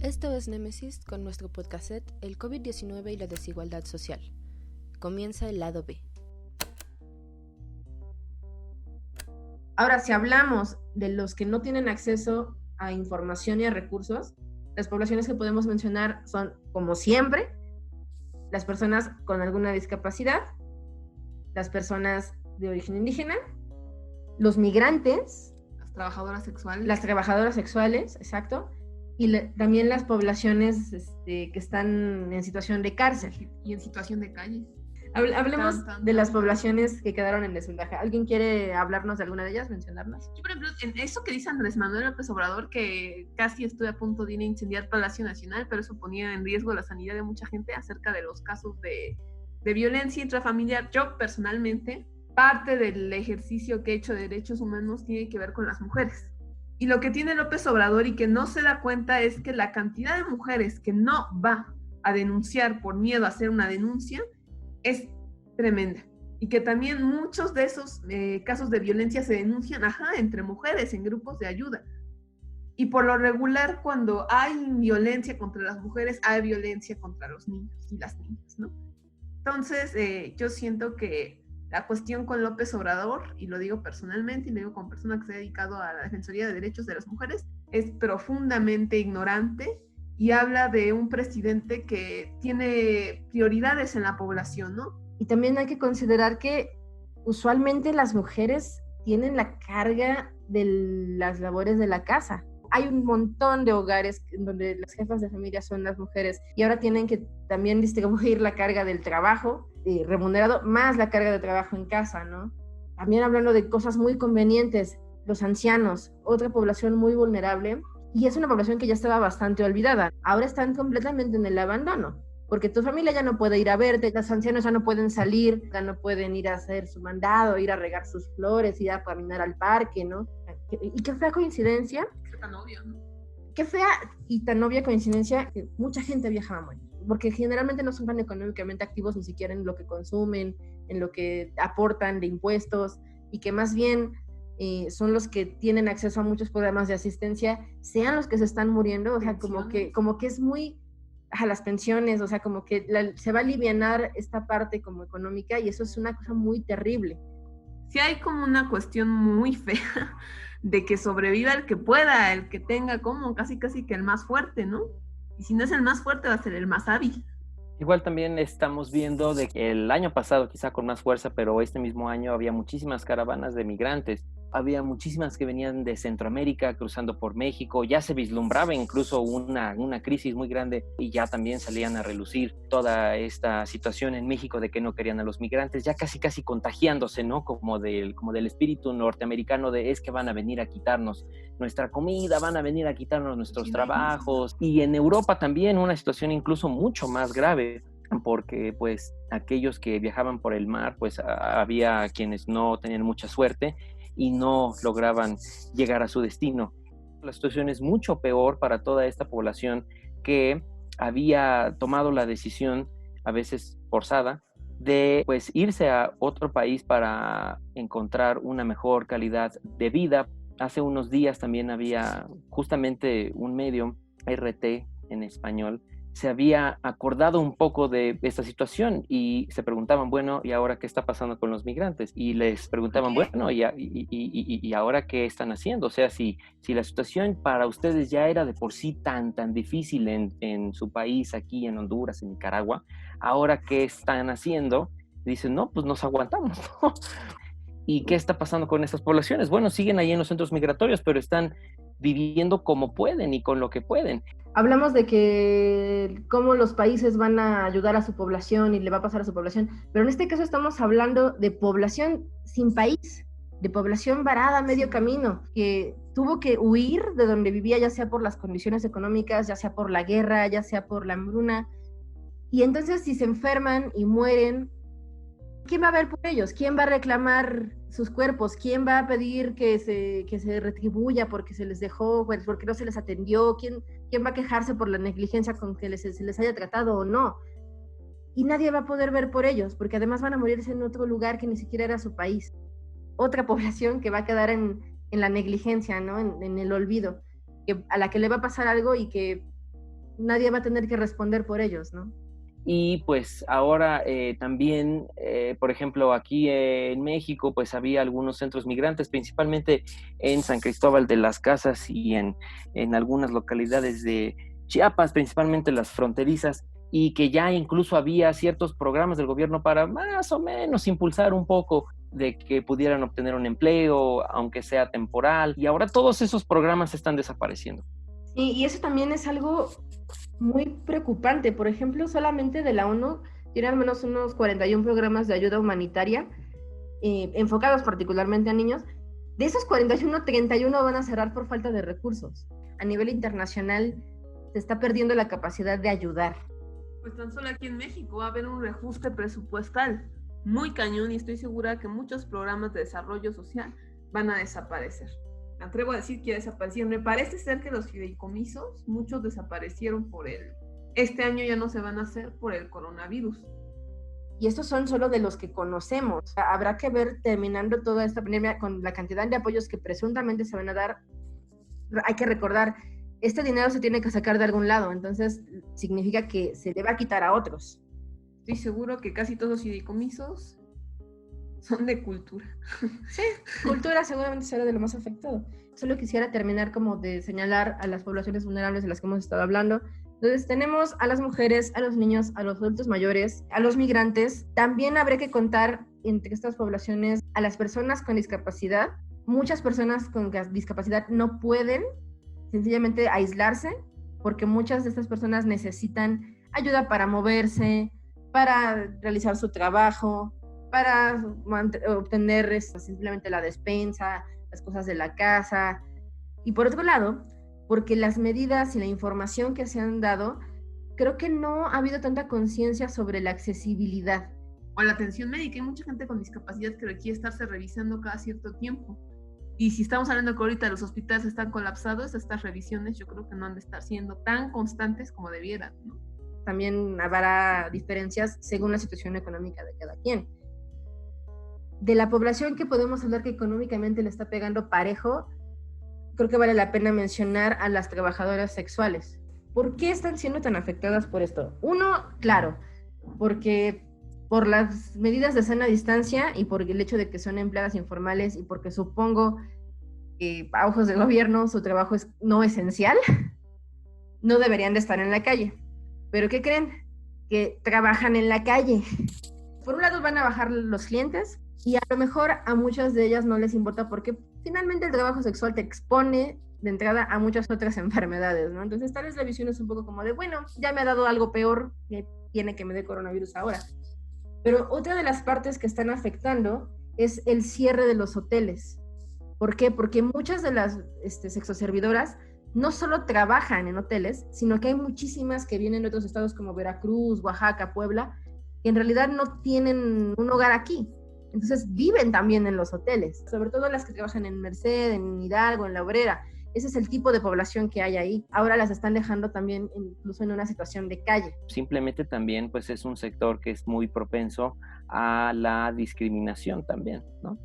Esto es Némesis con nuestro podcast El COVID-19 y la desigualdad social. Comienza el lado B. Ahora, si hablamos de los que no tienen acceso a información y a recursos, las poblaciones que podemos mencionar son, como siempre, las personas con alguna discapacidad, las personas de origen indígena, los migrantes, las trabajadoras sexuales, exacto, y también las poblaciones que están en situación de cárcel. Y en situación de calle. Hablemos de las poblaciones que quedaron en desventaja. ¿Alguien quiere hablarnos de alguna de ellas, mencionarlas? Yo, por ejemplo, en eso que dice Andrés Manuel López Obrador, que casi estuve a punto de ir a incendiar Palacio Nacional, pero eso ponía en riesgo la sanidad de mucha gente acerca de los casos de violencia intrafamiliar. Yo, personalmente, parte del ejercicio que he hecho de derechos humanos tiene que ver con las mujeres. Y lo que tiene López Obrador y que no se da cuenta es que la cantidad de mujeres que no va a denunciar por miedo a hacer una denuncia es tremenda, y que también muchos de esos casos de violencia se denuncian entre mujeres en grupos de ayuda, y por lo regular cuando hay violencia contra las mujeres hay violencia contra los niños y las niñas, ¿no? Entonces yo siento que la cuestión con López Obrador, y lo digo personalmente y lo digo como persona que se ha dedicado a la Defensoría de Derechos de las Mujeres, es profundamente ignorante y habla de un presidente que tiene prioridades en la población, ¿no? Y también hay que considerar que usualmente las mujeres tienen la carga de las labores de la casa. Hay un montón de hogares donde las jefas de familia son las mujeres y ahora tienen que también distribuir la carga del trabajo remunerado más la carga de trabajo en casa, ¿no? También hablando de cosas muy convenientes, los ancianos, otra población muy vulnerable. Y es una población que ya estaba bastante olvidada. Ahora están completamente en el abandono, porque tu familia ya no puede ir a verte, los ancianos ya no pueden salir, ya no pueden ir a hacer su mandado, ir a regar sus flores, ir a caminar al parque, ¿no? Y qué fea coincidencia. Qué tan obvio, ¿no? Qué fea y tan obvia coincidencia que mucha gente viaja a morir, porque generalmente no son tan económicamente activos ni siquiera en lo que consumen, en lo que aportan de impuestos, y que más bien son los que tienen acceso a muchos programas de asistencia, sean los que se están muriendo, o sea, como que es muy a las pensiones, o sea, como que se va a alivianar esta parte como económica, y eso es una cosa muy terrible. Sí, hay como una cuestión muy fea de que sobreviva el que pueda, el que tenga como casi que el más fuerte, ¿no? Y si no es el más fuerte, va a ser el más hábil. Igual también estamos viendo de que el año pasado, quizá con más fuerza, pero este mismo año había muchísimas caravanas de migrantes. Había muchísimas que venían de Centroamérica cruzando por México. Ya se vislumbraba incluso una crisis muy grande y ya también salían a relucir toda esta situación en México de que no querían a los migrantes, ya casi contagiándose, ¿no? Como del espíritu norteamericano de es que van a venir a quitarnos nuestra comida, van a venir a quitarnos nuestros trabajos. Y en Europa también una situación incluso mucho más grave, porque pues aquellos que viajaban por el mar, pues había quienes no tenían mucha suerte y no lograban llegar a su destino. La situación es mucho peor para toda esta población que había tomado la decisión, a veces forzada, de pues irse a otro país para encontrar una mejor calidad de vida. Hace unos días también había justamente un medio, RT en español, se había acordado un poco de esta situación y se preguntaban, bueno, ¿y ahora qué está pasando con los migrantes? Y les preguntaban, bueno, ¿y ahora qué están haciendo? O sea, si la situación para ustedes ya era de por sí tan difícil en su país, aquí en Honduras, en Nicaragua, ¿ahora qué están haciendo? Dicen, no, pues nos aguantamos, ¿no? ¿Y qué está pasando con estas poblaciones? Bueno, siguen ahí en los centros migratorios, pero están viviendo como pueden y con lo que pueden. Hablamos de que cómo los países van a ayudar a su población y le va a pasar a su población, pero en este caso estamos hablando de población sin país, de población varada a medio camino, que tuvo que huir de donde vivía, ya sea por las condiciones económicas, ya sea por la guerra, ya sea por la hambruna, y entonces si se enferman y mueren, ¿quién va a ver por ellos? ¿Quién va a reclamar sus cuerpos? ¿Quién va a pedir que se retribuya porque se les dejó, pues, porque no se les atendió? ¿Quién va a quejarse por la negligencia con que se les haya tratado o no? Y nadie va a poder ver por ellos, porque además van a morirse en otro lugar que ni siquiera era su país. Otra población que va a quedar en la negligencia, ¿no? En el olvido, a la que le va a pasar algo y que nadie va a tener que responder por ellos, ¿no? Y pues ahora también, por ejemplo, aquí en México, pues había algunos centros migrantes, principalmente en San Cristóbal de las Casas y en algunas localidades de Chiapas, principalmente las fronterizas, y que ya incluso había ciertos programas del gobierno para más o menos impulsar un poco de que pudieran obtener un empleo, aunque sea temporal, y ahora todos esos programas están desapareciendo. Y eso también es algo muy preocupante. Por ejemplo, solamente de la ONU tiene al menos unos 41 programas de ayuda humanitaria enfocados particularmente a niños. De esos 41, 31 van a cerrar por falta de recursos. A nivel internacional se está perdiendo la capacidad de ayudar. Pues tan solo aquí en México va a haber un reajuste presupuestal muy cañón y estoy segura que muchos programas de desarrollo social van a desaparecer. Me atrevo a decir que ya desaparecieron. Me parece ser que los fideicomisos, muchos desaparecieron este año ya no se van a hacer por el coronavirus. Y estos son solo de los que conocemos. Habrá que ver, terminando toda esta pandemia, con la cantidad de apoyos que presuntamente se van a dar. Hay que recordar, este dinero se tiene que sacar de algún lado, entonces significa que se le va a quitar a otros. Estoy seguro que casi todos los fideicomisos son de cultura. Sí, cultura seguramente será de lo más afectado. Solo quisiera terminar como de señalar a las poblaciones vulnerables de las que hemos estado hablando. Entonces tenemos a las mujeres, a los niños, a los adultos mayores, a los migrantes. También habría que contar entre estas poblaciones a las personas con discapacidad. Muchas personas con discapacidad no pueden sencillamente aislarse porque muchas de estas personas necesitan ayuda para moverse, para realizar su trabajo, para obtener simplemente la despensa, las cosas de la casa. Y por otro lado, porque las medidas y la información que se han dado, creo que no ha habido tanta conciencia sobre la accesibilidad. O la atención médica. Hay mucha gente con discapacidad que requiere estarse revisando cada cierto tiempo. Y si estamos hablando que ahorita los hospitales están colapsados, estas revisiones yo creo que no han de estar siendo tan constantes como debieran, ¿no? También habrá diferencias según la situación económica de cada quien. De la población que podemos hablar que económicamente le está pegando parejo, creo que vale la pena mencionar a las trabajadoras sexuales. ¿Por qué están siendo tan afectadas por esto? Uno, claro, porque por las medidas de sana distancia y por el hecho de que son empleadas informales y porque supongo que a ojos del gobierno su trabajo es no esencial, no deberían de estar en la calle. ¿Pero qué creen? Que trabajan en la calle. Por un lado van a bajar los clientes y a lo mejor a muchas de ellas no les importa porque finalmente el trabajo sexual te expone de entrada a muchas otras enfermedades, ¿no? Entonces tal vez la visión es un poco como de, bueno, ya me ha dado algo peor, que tiene que me dé coronavirus ahora. Pero otra de las partes que están afectando es el cierre de los hoteles. ¿Por qué? Porque muchas de las sexoservidoras no solo trabajan en hoteles, sino que hay muchísimas que vienen de otros estados como Veracruz, Oaxaca, Puebla, que en realidad no tienen un hogar aquí. Entonces viven también en los hoteles, sobre todo las que trabajan en Merced, en Hidalgo, en La Obrera. Ese es el tipo de población que hay ahí. Ahora las están dejando también incluso en una situación de calle. Simplemente también pues es un sector que es muy propenso a la discriminación también, ¿no?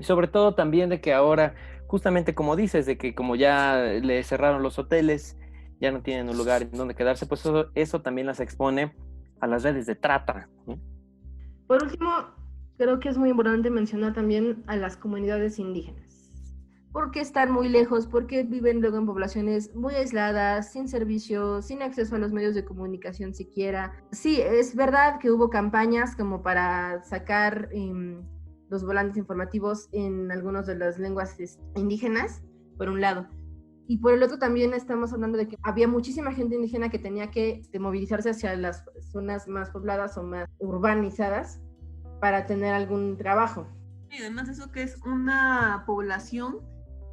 Y sobre todo también de que ahora, justamente como dices, de que como ya le cerraron los hoteles, ya no tienen un lugar en donde quedarse, pues eso también las expone a las redes de trata, ¿no? Por último, creo que es muy importante mencionar también a las comunidades indígenas. Porque están muy lejos, porque viven luego en poblaciones muy aisladas, sin servicios, sin acceso a los medios de comunicación siquiera. Sí, es verdad que hubo campañas como para sacar los volantes informativos en algunas de las lenguas indígenas, por un lado. Y por el otro también estamos hablando de que había muchísima gente indígena que tenía que movilizarse hacia las zonas más pobladas o más urbanizadas para tener algún trabajo. Y además eso que es una población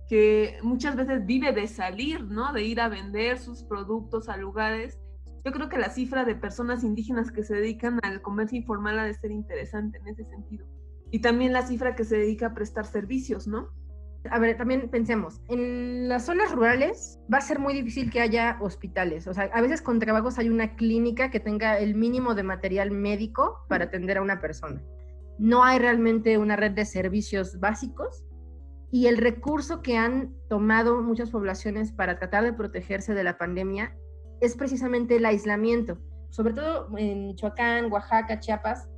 que muchas veces vive de salir, ¿no? De ir a vender sus productos a lugares. Yo creo que la cifra de personas indígenas que se dedican al comercio informal ha de ser interesante en ese sentido. Y también la cifra que se dedica a prestar servicios, ¿no? A ver, también pensemos, en las zonas rurales va a ser muy difícil que haya hospitales. O sea, a veces con trabajos hay una clínica que tenga el mínimo de material médico para atender a una persona. No hay realmente una red de servicios básicos. Y el recurso que han tomado muchas poblaciones para tratar de protegerse de la pandemia es precisamente el aislamiento. Sobre todo en Michoacán, Oaxaca, Chiapas,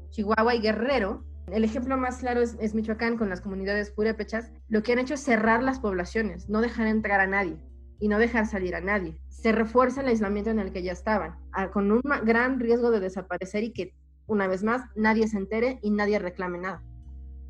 Chihuahua y Guerrero. El ejemplo más claro es Michoacán con las comunidades purépechas. Lo que han hecho es cerrar las poblaciones, no dejar entrar a nadie y no dejar salir a nadie. Se refuerza el aislamiento en el que ya estaban, con un gran riesgo de desaparecer y que, una vez más, nadie se entere y nadie reclame nada.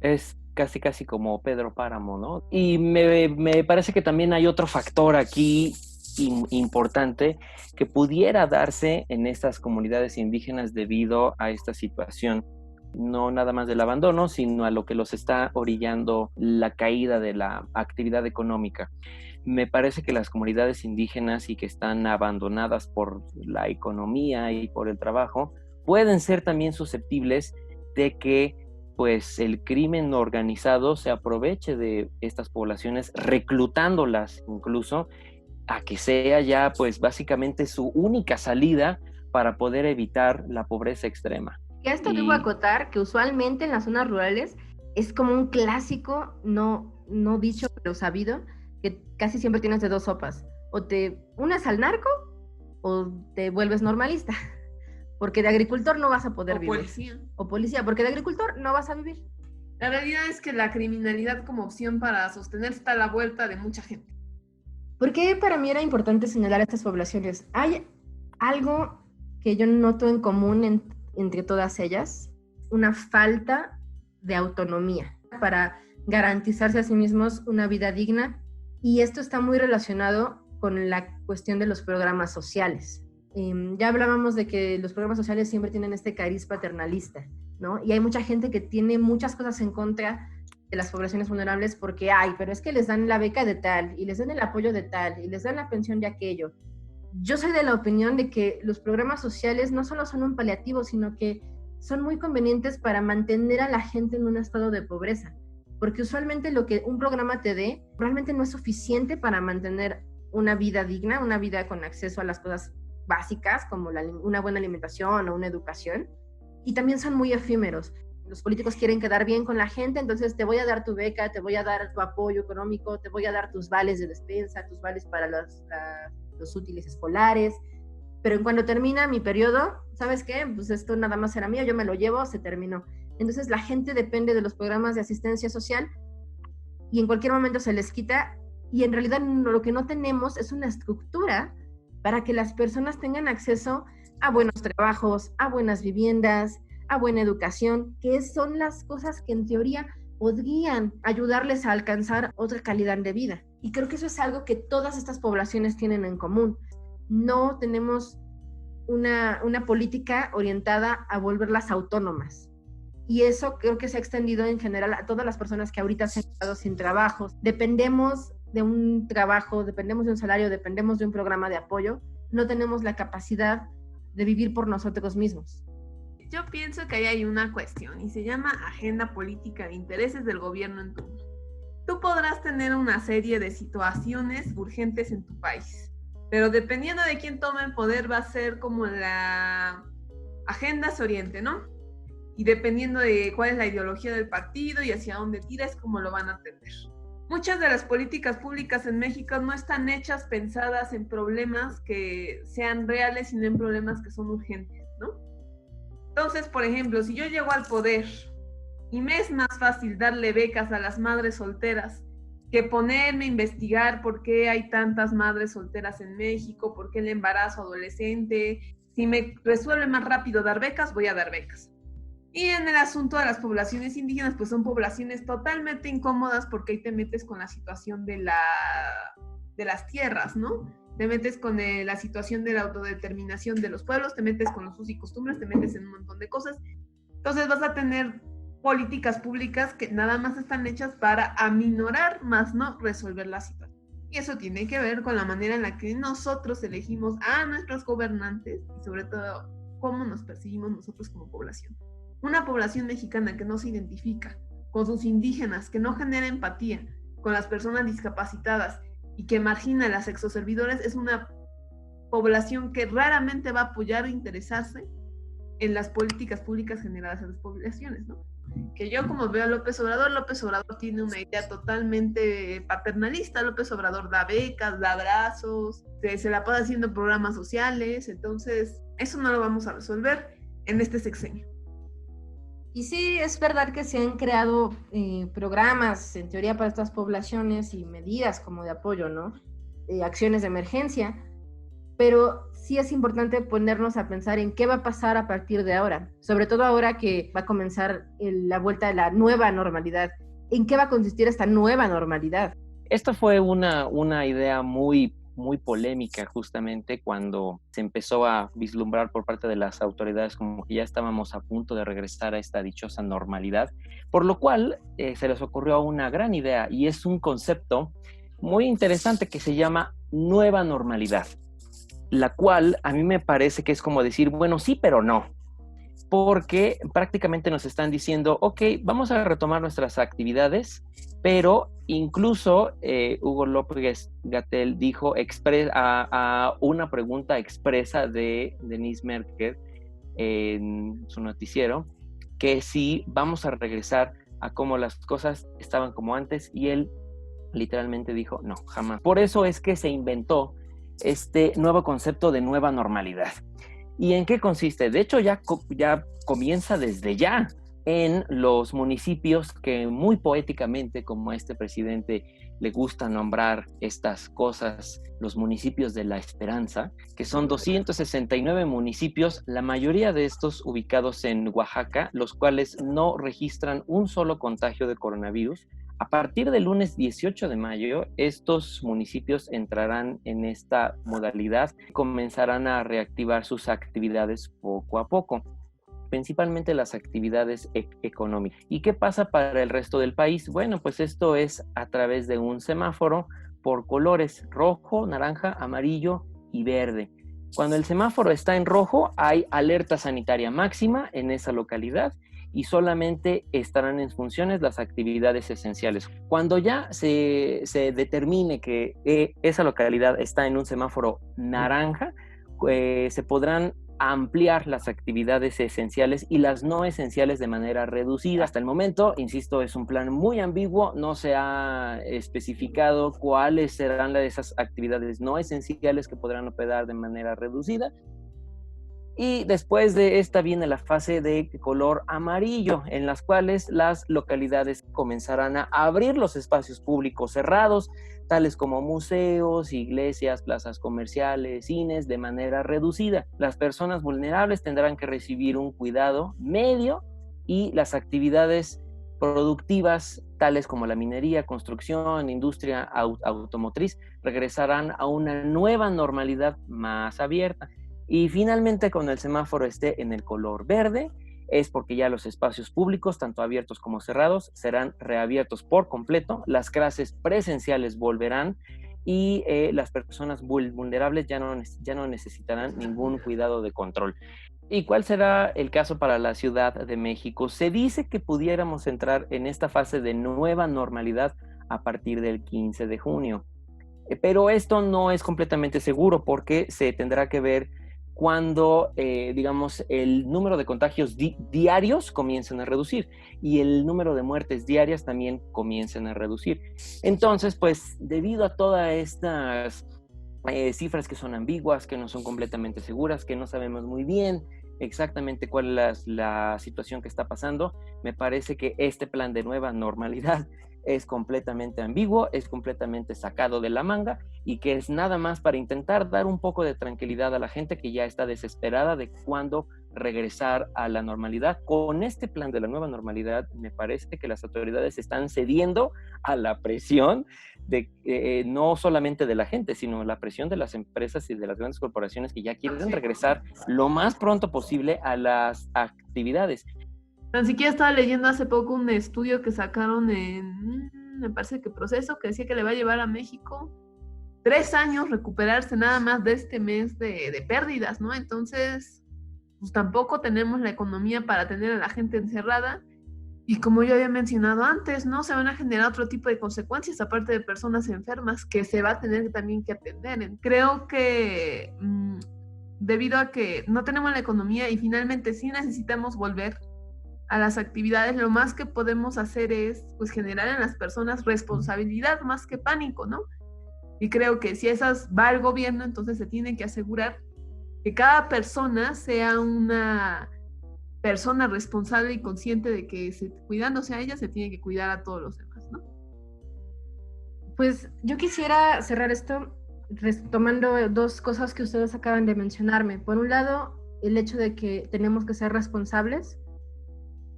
Es casi como Pedro Páramo, ¿no? Y me parece que también hay otro factor aquí importante que pudiera darse en estas comunidades indígenas debido a esta situación, no nada más del abandono, sino a lo que los está orillando la caída de la actividad económica. Me parece que las comunidades indígenas y que están abandonadas por la economía y por el trabajo pueden ser también susceptibles de que pues el crimen organizado se aproveche de estas poblaciones, reclutándolas incluso a que sea ya pues básicamente su única salida para poder evitar la pobreza extrema. Y a esto debo acotar que usualmente en las zonas rurales es como un clásico, no dicho pero sabido, que casi siempre tienes de dos sopas, o te unes al narco o te vuelves normalista, porque de agricultor no vas a poder vivir. O policía, porque de agricultor no vas a vivir. La realidad es que la criminalidad como opción para sostenerse está a la vuelta de mucha gente. ¿Por qué para mí era importante señalar a estas poblaciones? Hay algo que yo noto en común entre todas ellas, una falta de autonomía para garantizarse a sí mismos una vida digna, y esto está muy relacionado con la cuestión de los programas sociales. Ya hablábamos de que los programas sociales siempre tienen este cariz paternalista, ¿no? Y hay mucha gente que tiene muchas cosas en contra de las poblaciones vulnerables porque, pero es que les dan la beca de tal, y les dan el apoyo de tal, y les dan la pensión de aquello. Yo soy de la opinión de que los programas sociales no solo son un paliativo, sino que son muy convenientes para mantener a la gente en un estado de pobreza, porque usualmente lo que un programa te dé realmente no es suficiente para mantener una vida digna, una vida con acceso a las cosas básicas como una buena alimentación o una educación, y también son muy efímeros. Los políticos quieren quedar bien con la gente, entonces te voy a dar tu beca, te voy a dar tu apoyo económico, te voy a dar tus vales de despensa, tus vales para los útiles escolares, pero en cuando termina mi periodo, ¿sabes qué? Pues esto nada más era mío, yo me lo llevo, se terminó. Entonces la gente depende de los programas de asistencia social y en cualquier momento se les quita, y en realidad lo que no tenemos es una estructura para que las personas tengan acceso a buenos trabajos, a buenas viviendas, a buena educación, que son las cosas que en teoría podrían ayudarles a alcanzar otra calidad de vida. Y creo que eso es algo que todas estas poblaciones tienen en común. No tenemos una política orientada a volverlas autónomas. Y eso creo que se ha extendido en general a todas las personas que ahorita se han quedado sin trabajo. Dependemos de un trabajo, dependemos de un salario, dependemos de un programa de apoyo. No tenemos la capacidad de vivir por nosotros mismos. Yo pienso que ahí hay una cuestión y se llama agenda política de intereses del gobierno en turno. Tú podrás tener una serie de situaciones urgentes en tu país, pero dependiendo de quién tome el poder va a ser como la agenda se oriente, ¿no? Y dependiendo de cuál es la ideología del partido y hacia dónde tira es como lo van a atender. Muchas de las políticas públicas en México no están hechas pensadas en problemas que sean reales, sino en problemas que son urgentes, ¿no? Entonces, por ejemplo, si yo llego al poder y me es más fácil darle becas a las madres solteras que ponerme a investigar por qué hay tantas madres solteras en México, por qué el embarazo adolescente, si me resuelve más rápido dar becas, voy a dar becas. Y en el asunto de las poblaciones indígenas, pues son poblaciones totalmente incómodas porque ahí te metes con la situación de las tierras, ¿no? Te metes con la situación de la autodeterminación de los pueblos, te metes con los usos y costumbres, te metes en un montón de cosas. Entonces vas a tener políticas públicas que nada más están hechas para aminorar, más no resolver la situación. Y eso tiene que ver con la manera en la que nosotros elegimos a nuestros gobernantes y sobre todo cómo nos percibimos nosotros como población. Una población mexicana que no se identifica con sus indígenas, que no genera empatía con las personas discapacitadas y que margina a las exoservidores, es una población que raramente va a apoyar o interesarse en las políticas públicas generadas a las poblaciones, ¿no? que yo como veo a López Obrador tiene una idea totalmente paternalista. López Obrador da becas, da abrazos, se la pasa haciendo programas sociales, entonces eso no lo vamos a resolver en este sexenio. Y sí, es verdad que se han creado programas, en teoría, para estas poblaciones y medidas como de apoyo, ¿no? Acciones de emergencia, pero sí es importante ponernos a pensar en qué va a pasar a partir de ahora, sobre todo ahora que va a comenzar la vuelta de la nueva normalidad. ¿En qué va a consistir esta nueva normalidad? Esta fue una idea muy polémica justamente cuando se empezó a vislumbrar por parte de las autoridades como que ya estábamos a punto de regresar a esta dichosa normalidad, por lo cual se les ocurrió una gran idea y es un concepto muy interesante que se llama nueva normalidad, la cual a mí me parece que es como decir, bueno, sí, pero no, porque prácticamente nos están diciendo, ok, vamos a retomar nuestras actividades, pero incluso Hugo López-Gatell dijo a una pregunta expresa de Denise Merker en su noticiero, que si vamos a regresar a cómo las cosas estaban como antes, y él literalmente dijo, no, jamás. Por eso es que se inventó este nuevo concepto de nueva normalidad. ¿Y en qué consiste? De hecho, ya comienza desde ya en los municipios que muy poéticamente, como a este presidente le gusta nombrar estas cosas, los municipios de la esperanza, que son 269 municipios, la mayoría de estos ubicados en Oaxaca, los cuales no registran un solo contagio de coronavirus. A partir del lunes 18 de mayo, estos municipios entrarán en esta modalidad y comenzarán a reactivar sus actividades poco a poco, principalmente las actividades económicas. ¿Y qué pasa para el resto del país? Bueno, pues esto es a través de un semáforo por colores: rojo, naranja, amarillo y verde. Cuando el semáforo está en rojo, hay alerta sanitaria máxima en esa localidad y solamente estarán en funciones las actividades esenciales. Cuando ya se determine que esa localidad está en un semáforo naranja, se podrán ampliar las actividades esenciales y las no esenciales de manera reducida. Hasta el momento, insisto, es un plan muy ambiguo, no se ha especificado cuáles serán esas actividades no esenciales que podrán operar de manera reducida. Y después de esta viene la fase de color amarillo, en las cuales las localidades comenzarán a abrir los espacios públicos cerrados, tales como museos, iglesias, plazas comerciales, cines, de manera reducida. Las personas vulnerables tendrán que recibir un cuidado medio y las actividades productivas, tales como la minería, construcción, industria automotriz, regresarán a una nueva normalidad más abierta. Y finalmente, cuando el semáforo esté en el color verde, es porque ya los espacios públicos, tanto abiertos como cerrados, serán reabiertos por completo, las clases presenciales volverán y las personas vulnerables ya no necesitarán ningún cuidado de control. ¿Y cuál será el caso para la Ciudad de México? Se dice que pudiéramos entrar en esta fase de nueva normalidad a partir del 15 de junio. Pero esto no es completamente seguro porque se tendrá que ver cuando, digamos, el número de contagios diarios comiencen a reducir y el número de muertes diarias también comiencen a reducir. Entonces, pues, debido a todas estas cifras que son ambiguas, que no son completamente seguras, que no sabemos muy bien exactamente cuál es la situación que está pasando, me parece que este plan de nueva normalidad es completamente ambiguo, es completamente sacado de la manga y que es nada más para intentar dar un poco de tranquilidad a la gente que ya está desesperada de cuándo regresar a la normalidad. Con este plan de la nueva normalidad, me parece que las autoridades están cediendo a la presión de no solamente de la gente, sino la presión de las empresas y de las grandes corporaciones que ya quieren regresar lo más pronto posible a las actividades. Tan siquiera estaba leyendo hace poco un estudio que sacaron me parece que Proceso, que decía que le va a llevar a México 3 años recuperarse nada más de este mes de pérdidas, ¿no? Entonces, pues tampoco tenemos la economía para tener a la gente encerrada. Y como yo había mencionado antes, ¿no? Se van a generar otro tipo de consecuencias, aparte de personas enfermas, que se va a tener también que atender. Creo que debido a que no tenemos la economía y finalmente sí necesitamos volver a las actividades, lo más que podemos hacer es pues generar en las personas responsabilidad más que pánico, ¿no? Y creo que si esas va el gobierno, entonces se tiene que asegurar que cada persona sea una persona responsable y consciente de que cuidándose a ella se tiene que cuidar a todos los demás, ¿no? Pues yo quisiera cerrar esto retomando dos cosas que ustedes acaban de mencionarme. Por un lado, el hecho de que tenemos que ser responsables.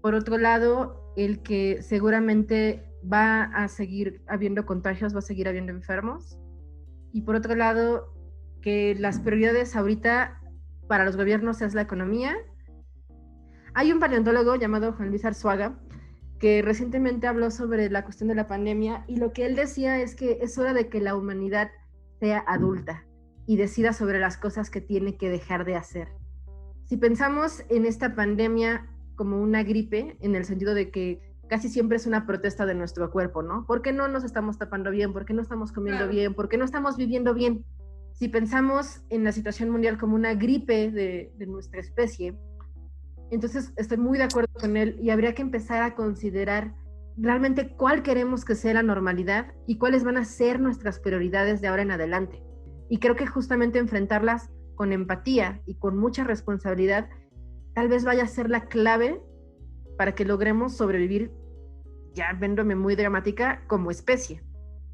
Por otro lado, el que seguramente va a seguir habiendo contagios, va a seguir habiendo enfermos. Y por otro lado, que las prioridades ahorita para los gobiernos es la economía. Hay un paleontólogo llamado Juan Luis Arzuaga que recientemente habló sobre la cuestión de la pandemia y lo que él decía es que es hora de que la humanidad sea adulta y decida sobre las cosas que tiene que dejar de hacer. Si pensamos en esta pandemia como una gripe, en el sentido de que casi siempre es una protesta de nuestro cuerpo, ¿no? ¿Por qué no nos estamos tapando bien? ¿Por qué no estamos comiendo bien? ¿Por qué no estamos viviendo bien? Si pensamos en la situación mundial como una gripe de nuestra especie, entonces estoy muy de acuerdo con él y habría que empezar a considerar realmente cuál queremos que sea la normalidad y cuáles van a ser nuestras prioridades de ahora en adelante. Y creo que justamente enfrentarlas con empatía y con mucha responsabilidad tal vez vaya a ser la clave para que logremos sobrevivir, ya viéndome muy dramática, como especie.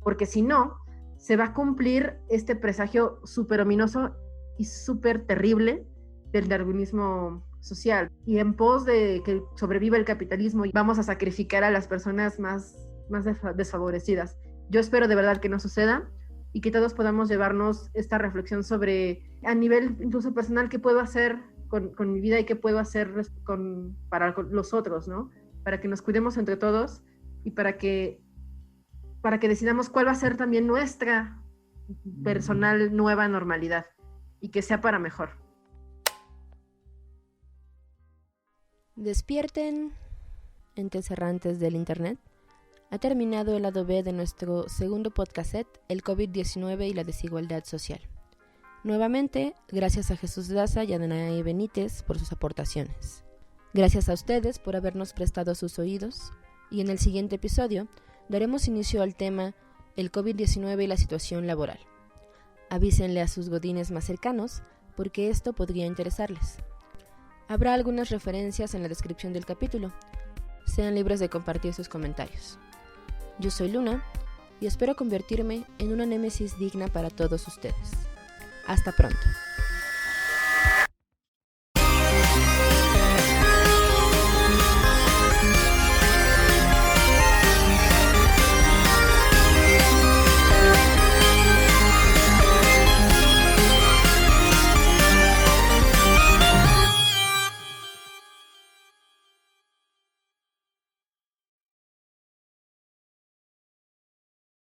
Porque si no, se va a cumplir este presagio súper ominoso y súper terrible del darwinismo social. Y en pos de que sobreviva el capitalismo, vamos a sacrificar a las personas más desfavorecidas. Yo espero de verdad que no suceda y que todos podamos llevarnos esta reflexión sobre, a nivel incluso personal, qué puedo hacer con mi vida y qué puedo hacer para los otros, ¿no? Para que nos cuidemos entre todos y para que decidamos cuál va a ser también nuestra personal nueva normalidad y que sea para mejor. Despierten, entes errantes del internet. Ha terminado el lado B de nuestro segundo podcast, el COVID-19 y la desigualdad social. Nuevamente, gracias a Jesús Daza y a Danae Benítez por sus aportaciones. Gracias a ustedes por habernos prestado sus oídos y en el siguiente episodio daremos inicio al tema el COVID-19 y la situación laboral. Avísenle a sus godines más cercanos porque esto podría interesarles. Habrá algunas referencias en la descripción del capítulo. Sean libres de compartir sus comentarios. Yo soy Luna y espero convertirme en una némesis digna para todos ustedes. Hasta pronto.